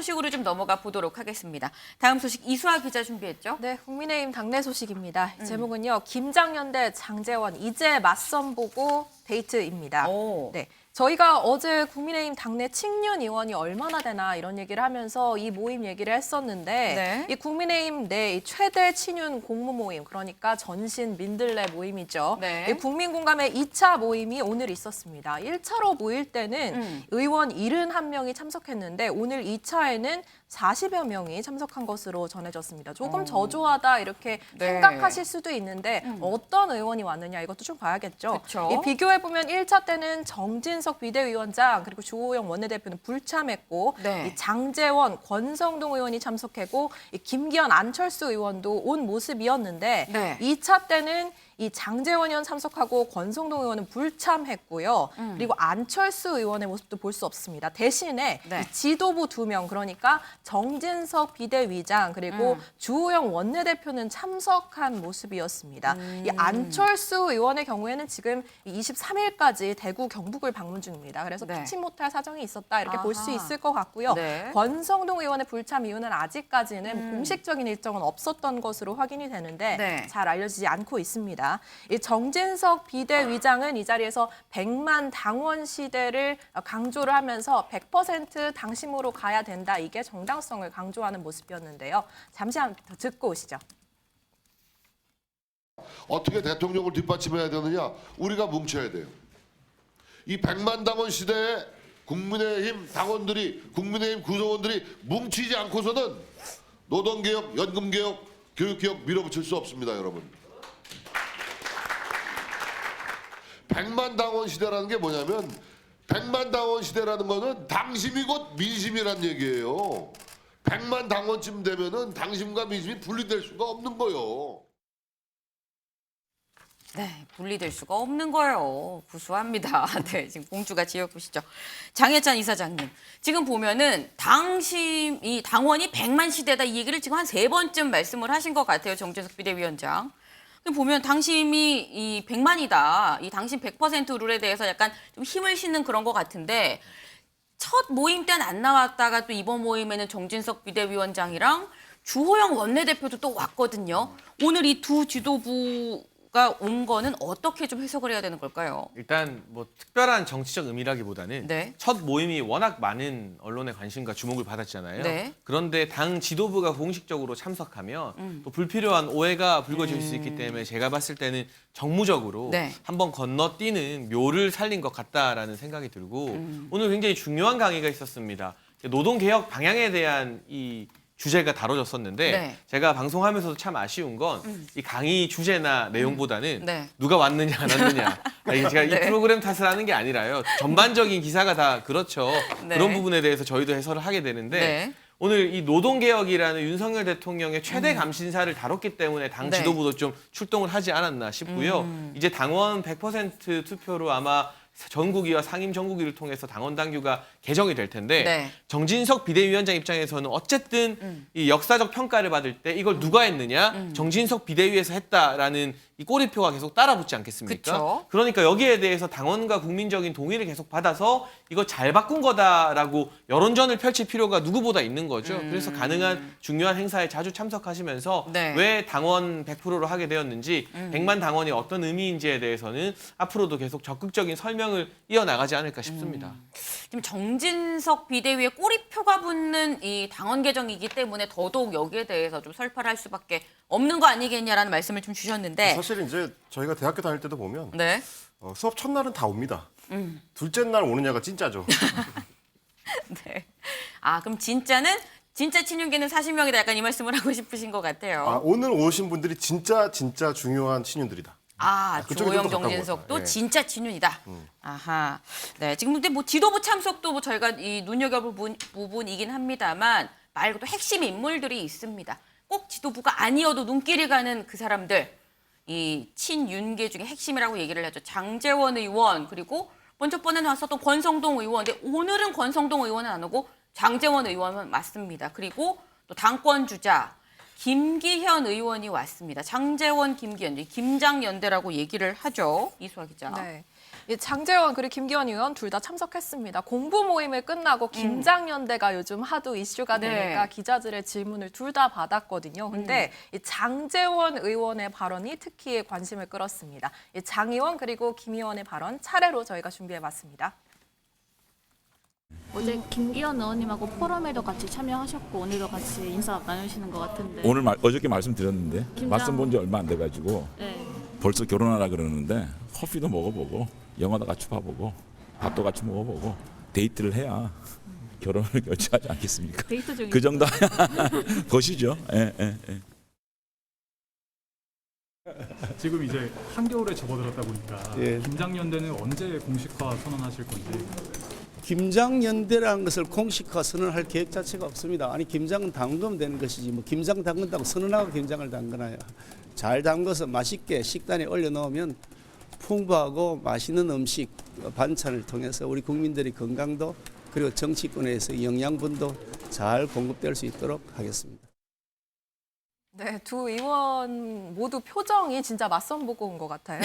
소식으로 좀 넘어가 보도록 하겠습니다. 다음 소식 이수아 기자 준비했죠? 네, 국민의힘 당내 소식입니다. 제목은요, 김장연대 장제원 이제 맞선 보고 데이트입니다. 오. 네. 저희가 어제 국민의힘 당내 친윤 의원이 얼마나 되나 이런 얘기를 하면서 이 모임 얘기를 했었는데 네. 이 국민의힘 내 최대 친윤 공무 모임, 그러니까 전신 민들레 모임이죠. 네. 이 국민공감의 2차 모임이 오늘 있었습니다. 1차로 모일 때는 의원 71명이 참석했는데 오늘 2차에는 40여 명이 참석한 것으로 전해졌습니다. 조금 저조하다 이렇게 네. 생각하실 수도 있는데 어떤 의원이 왔느냐 이것도 좀 봐야겠죠. 그쵸. 이 비교해보면 1차 때는 정진석 비대위원장 그리고 주호영 원내대표는 불참했고 네. 이 장제원, 권성동 의원이 참석했고 이 김기현, 안철수 의원도 온 모습이었는데 네. 2차 때는 이 장제원 의원 참석하고 권성동 의원은 불참했고요. 그리고 안철수 의원의 모습도 볼 수 없습니다. 대신에 네. 이 지도부 2명, 그러니까 정진석 비대위장 그리고 주호영 원내대표는 참석한 모습이었습니다. 이 안철수 의원의 경우에는 지금 23일까지 대구 경북을 방문 중입니다. 그래서 네. 피치 못할 사정이 있었다 이렇게 볼 수 아하. 있을 것 같고요. 네. 권성동 의원의 불참 이유는 아직까지는 공식적인 일정은 없었던 것으로 확인이 되는데 네. 잘 알려지지 않고 있습니다. 이 정진석 비대위장은 이 자리에서 100만 당원 시대를 강조를 하면서 100% 당심으로 가야 된다. 이게 정당성을 강조하는 모습이었는데요. 잠시 한 번 더 듣고 오시죠. 어떻게 대통령을 뒷받침해야 되느냐? 우리가 뭉쳐야 돼요. 이 100만 당원 시대에 국민의힘 당원들이, 국민의힘 구성원들이 뭉치지 않고서는 노동개혁, 연금개혁, 교육개혁 밀어붙일 수 없습니다, 여러분. 100만 당원 시대라는 게 뭐냐면 100만 당원 시대라는 거는 당심이 곧 민심이란 얘기예요. 100만 당원쯤 되면은 당심과 민심이 분리될 수가 없는 거예요. 네, 분리될 수가 없는 거예요. 구수합니다. 네, 지금 공주가 지어보시죠. 장혜찬 이사장님, 지금 보면은 당심이 당원이 100만 시대다 이 얘기를 지금 한 3번쯤 말씀을 하신 것 같아요. 정진석 비대위원장. 보면 당심이 이 100만이다. 이 당심 100% 룰에 대해서 약간 좀 힘을 싣는 그런 것 같은데 첫 모임 때는 안 나왔다가 또 이번 모임에는 정진석 비대위원장이랑 주호영 원내대표도 또 왔거든요. 오늘 이 두 지도부가 온 거는 어떻게 좀 해석을 해야 되는 걸까요? 일단 뭐 특별한 정치적 의미라기보다는 네. 첫 모임이 워낙 많은 언론의 관심과 주목을 받았잖아요. 네. 그런데 당 지도부가 공식적으로 참석하면 또 불필요한 오해가 불거질 수 있기 때문에 제가 봤을 때는 정무적으로 네. 한번 건너뛰는 묘를 살린 것 같다라는 생각이 들고 오늘 굉장히 중요한 강의가 있었습니다. 노동개혁 방향에 대한 이 주제가 다뤄졌었는데 네. 제가 방송하면서도 참 아쉬운 건 이 강의 주제나 내용보다는 네. 누가 왔느냐 안 왔느냐 이게 제가 네. 이 프로그램 탓을 하는 게 아니라요. 전반적인 기사가 다 그렇죠. 네. 그런 부분에 대해서 저희도 해설을 하게 되는데 네. 오늘 이 노동개혁이라는 윤석열 대통령의 최대 감신사를 다뤘기 때문에 당 네. 지도부도 좀 출동을 하지 않았나 싶고요. 이제 당원 100% 투표로 아마 전국위와 상임 전국위를 통해서 당원 당규가 개정이 될 텐데 네. 정진석 비대위원장 입장에서는 어쨌든 이 역사적 평가를 받을 때 이걸 누가 했느냐 정진석 비대위에서 했다라는 이 꼬리표가 계속 따라붙지 않겠습니까? 그쵸. 그러니까 여기에 대해서 당원과 국민적인 동의를 계속 받아서 이거 잘 바꾼 거다라고 여론전을 펼칠 필요가 누구보다 있는 거죠. 그래서 가능한 중요한 행사에 자주 참석하시면서 네. 왜 당원 100%로 하게 되었는지 100만 당원이 어떤 의미인지에 대해서는 앞으로도 계속 적극적인 설명을 이어나가지 않을까 싶습니다. 지금 정진석 비대위의 꼬리표가 붙는 이 당원 개정이기 때문에 더더욱 여기에 대해서 좀 설파를 할 수밖에 없는 거 아니겠냐라는 말씀을 좀 주셨는데 사실 이제 저희가 대학교 다닐 때도 보면 네. 수업 첫날은 다 옵니다. 둘째 날 오느냐가 진짜죠. 네. 아, 그럼 진짜 친윤계는 40명이다 약간 이 말씀을 하고 싶으신 것 같아요. 오늘 오신 분들이 진짜 중요한 신윤들이다. 그쪽이 주호영 좀더 가까운 정진석도 거죠. 예. 진짜 친윤이다. 아하. 네, 지금 근데 뭐 지도부 참석도 뭐 저희가 이 눈여겨볼 부분이긴 합니다만 말고도 핵심 인물들이 있습니다. 꼭 지도부가 아니어도 눈길이 가는 그 사람들, 이 친윤계 중에 핵심이라고 얘기를 하죠. 장제원 의원 그리고 먼저 번에 나왔었던 권성동 의원. 근데 오늘은 권성동 의원은 안 오고 장제원 의원은 맞습니다. 그리고 또 당권 주자 김기현 의원이 왔습니다. 장제원, 김기현, 김장연대라고 얘기를 하죠. 이수아 기자. 네. 이 장제원 그리고 김기현 의원 둘 다 참석했습니다. 공부 모임을 끝나고 김장연대가 요즘 하도 이슈가 네. 되니까 기자들의 질문을 둘 다 받았거든요. 근데 이 장제원 의원의 발언이 특히 관심을 끌었습니다. 이 장 의원 그리고 김 의원의 발언 차례로 저희가 준비해봤습니다. 어제 김기현 의원님하고 포럼에도 같이 참여하셨고 오늘도 같이 인사 나누시는 것 같은데. 오늘 어저께 말씀드렸는데 말씀 본 지 얼마 안 돼가지고 네. 벌써 결혼하라 그러는데 커피도 먹어보고 영화도 같이 봐보고 밥도 같이 먹어보고 데이트를 해야 결혼을 결정하지 않겠습니까? 데이트 중에. 그 정도 것이죠. 예, 예, 예. 지금 이제 한겨울에 접어들었다 보니까 예. 김장연대는 언제 공식화 선언하실 건지. 김장연대라는 것을 공식화 선언할 계획 자체가 없습니다. 아니 김장은 담그면 되는 것이지 뭐 김장 담근다고 선언하고 김장을 담그나요. 잘 담궈서 맛있게 식단에 올려놓으면 풍부하고 맛있는 음식 반찬을 통해서 우리 국민들의 건강도 그리고 정치권에서 영양분도 잘 공급될 수 있도록 하겠습니다. 네, 두 의원 모두 표정이 진짜 맞선 보고 온 것 같아요.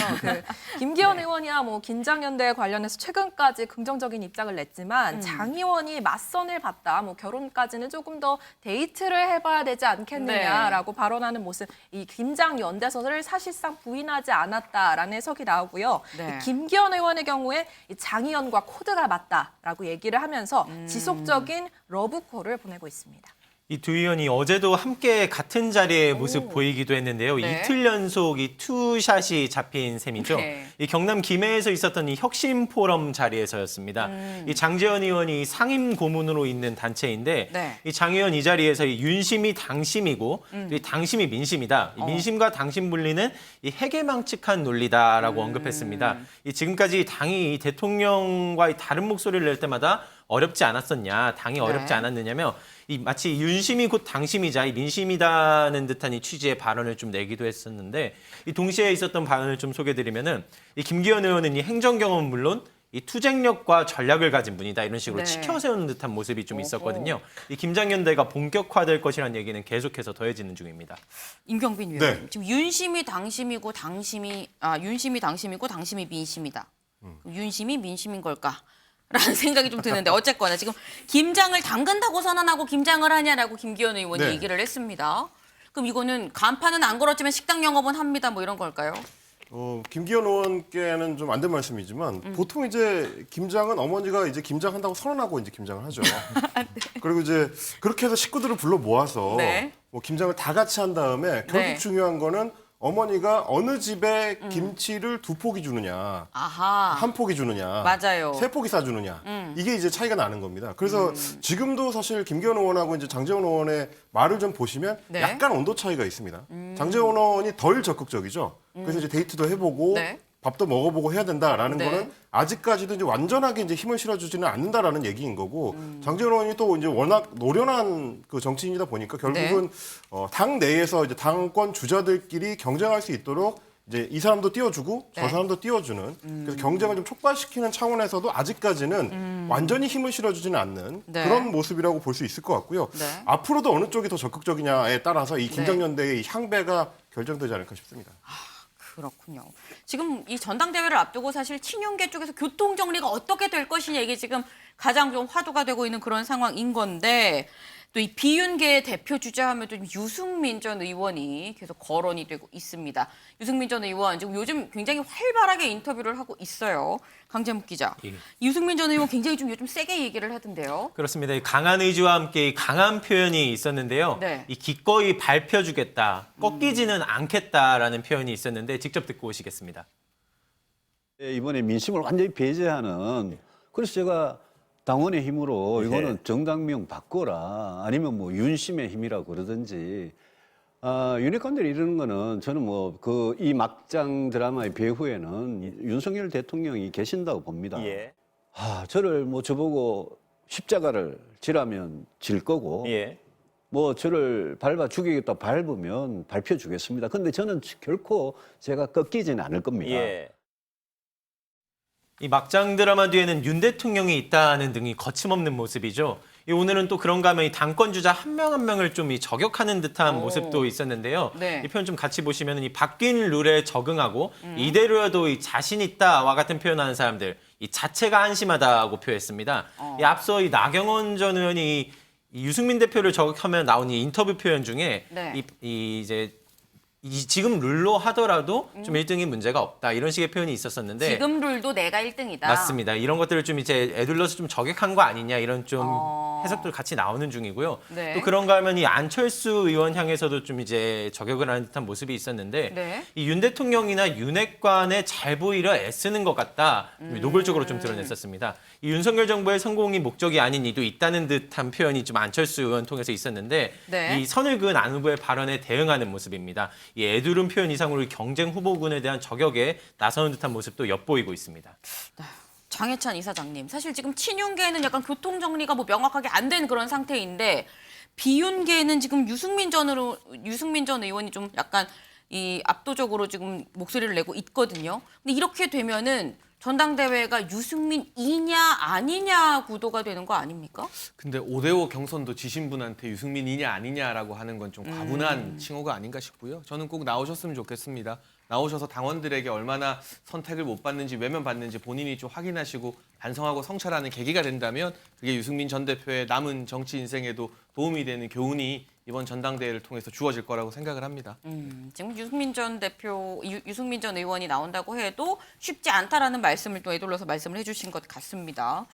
김기현 의원이야 뭐 김장연대 관련해서 최근까지 긍정적인 입장을 냈지만 장 의원이 맞선을 봤다. 뭐 결혼까지는 조금 더 데이트를 해봐야 되지 않겠느냐라고 발언하는 모습. 이 김장연대설을 사실상 부인하지 않았다라는 해석이 나오고요. 네. 이 김기현 의원의 경우에 이 장 의원과 코드가 맞다라고 얘기를 하면서 지속적인 러브콜을 보내고 있습니다. 이 두 의원이 어제도 함께 같은 자리의 모습 보이기도 했는데요. 네. 이틀 연속 이 투샷이 잡힌 셈이죠. 네. 이 경남 김해에서 있었던 이 혁신 포럼 자리에서였습니다. 이 장제원 의원이 상임 고문으로 있는 단체인데 네. 이 장 의원 이 자리에서 이 윤심이 당심이고 또 이 당심이 민심이다. 이 민심과 당심 분리는 이 해계망측한 논리다라고 언급했습니다. 이 지금까지 당이 이 대통령과 이 다른 목소리를 낼 때마다 어렵지 않았었냐, 당이 어렵지 않았느냐며 이 마치 윤심이 곧 당심이자 이 민심이다는 듯한 이 취지의 발언을 좀 내기도 했었는데 이 동시에 있었던 발언을 좀 소개드리면은 이 김기현 의원은 이 행정 경험은 물론 이 투쟁력과 전략을 가진 분이다 이런 식으로 네. 치켜세우는 듯한 모습이 좀 있었거든요. 이 김장연대가 본격화될 것이라는 얘기는 계속해서 더해지는 중입니다. 임경빈 위원 네. 지금 윤심이 당심이고 윤심이 당심이고 당심이 민심이다. 그럼 윤심이 민심인 걸까? 라는 생각이 좀 드는데 어쨌거나 지금 김장을 담근다고 선언하고 김장을 하냐라고 김기현 의원이 네. 얘기를 했습니다. 그럼 이거는 간판은 안 걸었지만 식당 영업은 합니다. 뭐 이런 걸까요? 김기현 의원께는 좀 안 된 말씀이지만 보통 이제 김장은 어머니가 이제 김장한다고 선언하고 이제 김장을 하죠. 그리고 이제 그렇게 해서 식구들을 불러 모아서 네. 뭐 김장을 다 같이 한 다음에 결국 네. 중요한 거는 어머니가 어느 집에 김치를 2포기 주느냐, 아하. 한 포기 주느냐, 맞아요. 3포기 싸주느냐 이게 이제 차이가 나는 겁니다. 그래서 지금도 사실 김기현 의원하고 이제 장제원 의원의 말을 좀 보시면 네. 약간 온도 차이가 있습니다. 장제원 의원이 덜 적극적이죠. 그래서 이제 데이트도 해보고 네. 밥도 먹어보고 해야 된다라는 네. 거는 아직까지도 이제 완전하게 이제 힘을 실어주지는 않는다라는 얘기인 거고 장제원 의원이 또 이제 워낙 노련한 그 정치인이다 보니까 결국은 당 내에서 이제 당권 주자들끼리 경쟁할 수 있도록 이제 이 사람도 띄워주고 네. 저 사람도 띄워주는 그래서 경쟁을 좀 촉발시키는 차원에서도 아직까지는 완전히 힘을 실어주지는 않는 네. 그런 모습이라고 볼 수 있을 것 같고요. 네. 앞으로도 어느 쪽이 더 적극적이냐에 따라서 이 김장연대의 이 향배가 결정되지 않을까 싶습니다. 그렇군요. 지금 이 전당대회를 앞두고 사실 친윤계 쪽에서 교통 정리가 어떻게 될 것이냐 이게 지금 가장 좀 화두가 되고 있는 그런 상황인 건데 또 이 비윤계의 대표 주자하면 또 유승민 전 의원이 계속 거론이 되고 있습니다. 유승민 전 의원 지금 요즘 굉장히 활발하게 인터뷰를 하고 있어요. 강재묵 기자. 예. 유승민 전 의원 굉장히 좀 요즘 세게 얘기를 하던데요. 그렇습니다. 이 강한 의지와 함께 이 강한 표현이 있었는데요. 네. 이 기꺼이 밟혀주겠다, 꺾이지는 않겠다라는 표현이 있었는데 직접 듣고 오시겠습니다. 이번에 민심을 완전히 배제하는 그래서 제가 당원의 힘으로 이거는 정당명 바꿔라 아니면 뭐 윤심의 힘이라고 그러든지 윤핵관들이 이러는 거는 저는 뭐 그 이 막장 드라마의 배후에는 윤석열 대통령이 계신다고 봅니다. 저를 뭐 저보고 십자가를 지라면 질 거고 뭐 저를 밟아 죽이겠다 밟으면 밟혀 주겠습니다. 근데 저는 결코 제가 꺾이지는 않을 겁니다. 이 막장 드라마 뒤에는 윤 대통령이 있다는 등이 거침없는 모습이죠. 오늘은 또 그런가 하면 이 당권 주자 한 명 한 명을 좀 이 저격하는 듯한 오. 모습도 있었는데요. 네. 이 표현 좀 같이 보시면 이 바뀐 룰에 적응하고 이대로여도 이 자신 있다와 같은 표현하는 사람들 이 자체가 한심하다고 표했습니다. 이 앞서 이 나경원 전 의원이 이 유승민 대표를 저격하면 나온 이 인터뷰 표현 중에 네. 이 지금 룰로 하더라도 좀 1등이 문제가 없다 이런 식의 표현이 있었었는데 지금 룰도 내가 1등이다. 맞습니다. 이런 것들을 좀 이제 애둘러서 좀 저격한 거 아니냐 이런 좀 어. 해석들 같이 나오는 중이고요. 네. 또 그런가 하면 이 안철수 의원 향해서도 좀 이제 저격을 하는 듯한 모습이 있었는데 네. 이 윤 대통령이나 윤핵관에 잘 보이려 애쓰는 것 같다 노골적으로 좀 드러냈었습니다. 이 윤석열 정부의 성공이 목적이 아닌 이도 있다는 듯한 표현이 좀 안철수 의원 통해서 있었는데 네. 이 선을 그은 안 후보의 발언에 대응하는 모습입니다. 이 애두른 표현 이상으로 경쟁 후보군에 대한 저격에 나서는 듯한 모습도 엿보이고 있습니다. 장해찬 이사장님, 사실 지금 친윤계는 약간 교통 정리가 뭐 명확하게 안 된 그런 상태인데 비윤계는 지금 유승민 전 의원이 좀 약간 이 압도적으로 지금 목소리를 내고 있거든요. 근데 이렇게 되면은 전당대회가 유승민이냐 아니냐 구도가 되는 거 아닙니까? 근데 5대5 경선도 지신 분한테 유승민이냐 아니냐라고 하는 건 좀 과분한 칭호가 아닌가 싶고요. 저는 꼭 나오셨으면 좋겠습니다. 나오셔서 당원들에게 얼마나 선택을 못 받는지 외면받는지 본인이 좀 확인하시고 반성하고 성찰하는 계기가 된다면 그게 유승민 전 대표의 남은 정치 인생에도 도움이 되는 교훈이 이번 전당대회를 통해서 주어질 거라고 생각을 합니다. 지금 유승민 전 의원이 나온다고 해도 쉽지 않다라는 말씀을 또 애둘러서 말씀을 해주신 것 같습니다.